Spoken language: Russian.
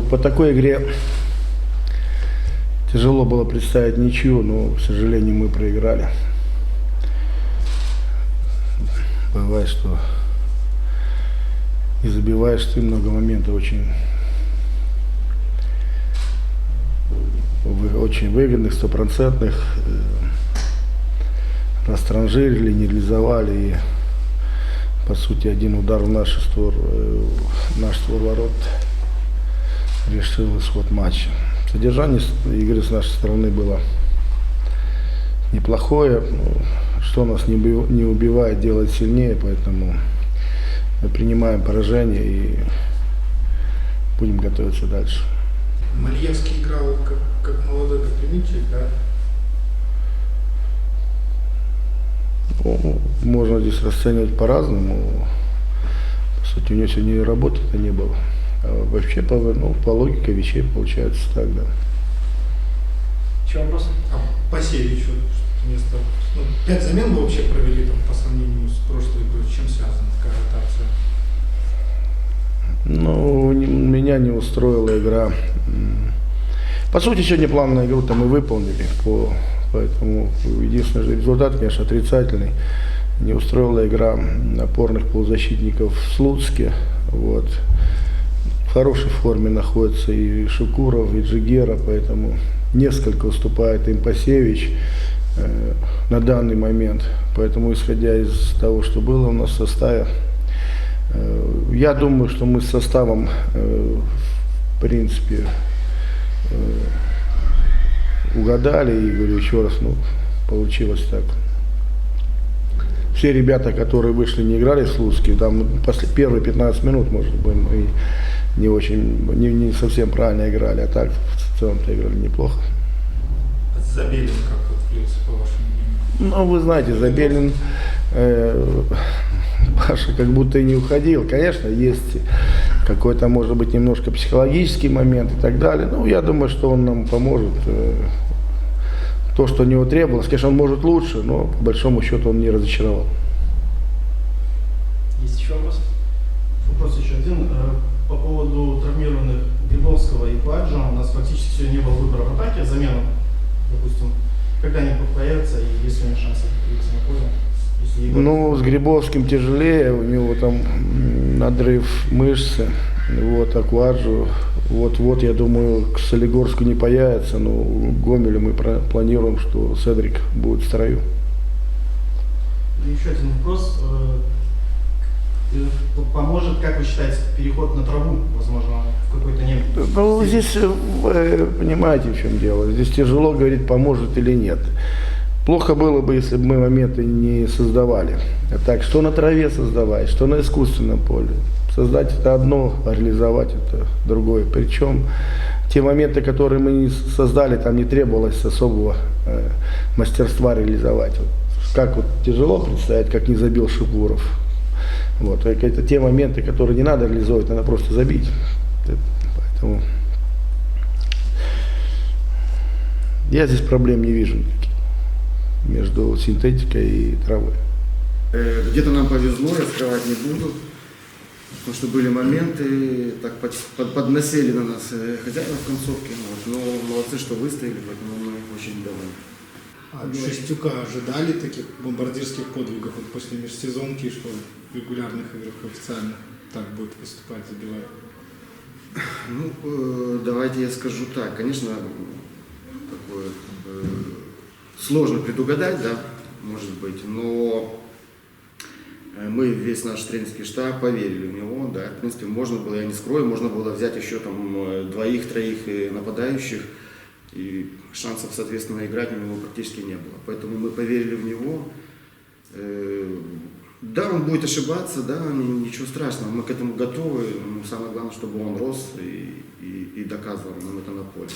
по такой игре тяжело было представить ничью, но, к сожалению, мы проиграли. Бывает, что и забиваешь ты много моментов очень выгодных, стопроцентных, растранжирили, не реализовали, и по сути один удар в наш створ ворот решил исход матча. Содержание игры с нашей стороны было неплохое, что нас не убивает, делает сильнее, поэтому мы принимаем поражение и будем готовиться дальше. Малиевский играл как молодой предприниматель, да? Ну, можно здесь расценивать по-разному. По сути, у него сегодня работы-то не было. А вообще, по логике вещей получается так, да. Еще вопросы? А Пасевич вместо... 5 замен вы вообще провели там, по сравнению с прошлой игрой. С чем связана такая ротация? Ну, меня не устроила игра. По сути, сегодня план на игру-то мы выполнили, поэтому единственный результат, конечно, отрицательный. Не устроила игра опорных полузащитников в Слуцке. Вот. В хорошей форме находятся и Шукуров, и Джигера, поэтому несколько уступает им Пасевич на данный момент. Поэтому, исходя из того, что было у нас в составе, я думаю, что мы с составом, в принципе, угадали, и говорю еще раз, получилось так. Все ребята, которые вышли, не играли в Слуцке, там после первые 15 минут, может быть, мы не совсем правильно играли, а так в целом-то играли неплохо. Забелин как влился, по вашему мнению? Ну, вы знаете, Забелин, Паша как будто и не уходил. Конечно, есть какой-то, может быть, немножко психологический момент и так далее. Но я думаю, что он нам поможет. То, что от него требовалось, конечно, он может лучше, но по большому счету он не разочаровал. Есть еще вопрос? Вопрос еще один. По поводу травмированных Грибовского и Куаджо. У нас фактически сегодня не было выбора в атаке, замену, допустим. Когда они появятся и есть ли у них шансы появиться на поле? Ну, с Грибовским тяжелее, у него там надрыв мышцы, вот, а Куаджо, вот, я думаю, к Солигорску не появится, но в Гомеле мы планируем, что Седрик будет в строю. И еще один вопрос. Поможет, как вы считаете, переход на траву, возможно, в какой-то не... Ну, здесь, вы понимаете, в чем дело, здесь тяжело говорить, поможет или нет. Плохо было бы, если бы мы моменты не создавали. А так, что на траве создавать, что на искусственном поле. Создать это одно, а реализовать это другое. Причем те моменты, которые мы не создали, там не требовалось особого мастерства реализовать. Вот, как вот тяжело представить, как не забил Шукуров. Вот, это те моменты, которые не надо реализовать, надо просто забить. Поэтому я здесь проблем не вижу никаких между синтетикой и травой. Где-то нам повезло, я скрывать не буду, потому что были моменты, так подносили на нас хозяева в концовке, вот, но молодцы, что выстояли, поэтому мы очень довольны. А от Шестюка ожидали таких бомбардирских подвигов вот после межсезонки, что в регулярных играх официально так будет выступать, забивать? Ну, давайте я скажу так, конечно, такое сложно предугадать, да, может быть, но мы, весь наш тренерский штаб, поверили в него, да, в принципе, можно было, я не скрою, можно было взять еще там двоих-троих нападающих, и шансов, соответственно, играть у него практически не было. Поэтому мы поверили в него. Да, он будет ошибаться, да, ничего страшного, мы к этому готовы. Самое главное, чтобы он рос и доказывал нам это на поле.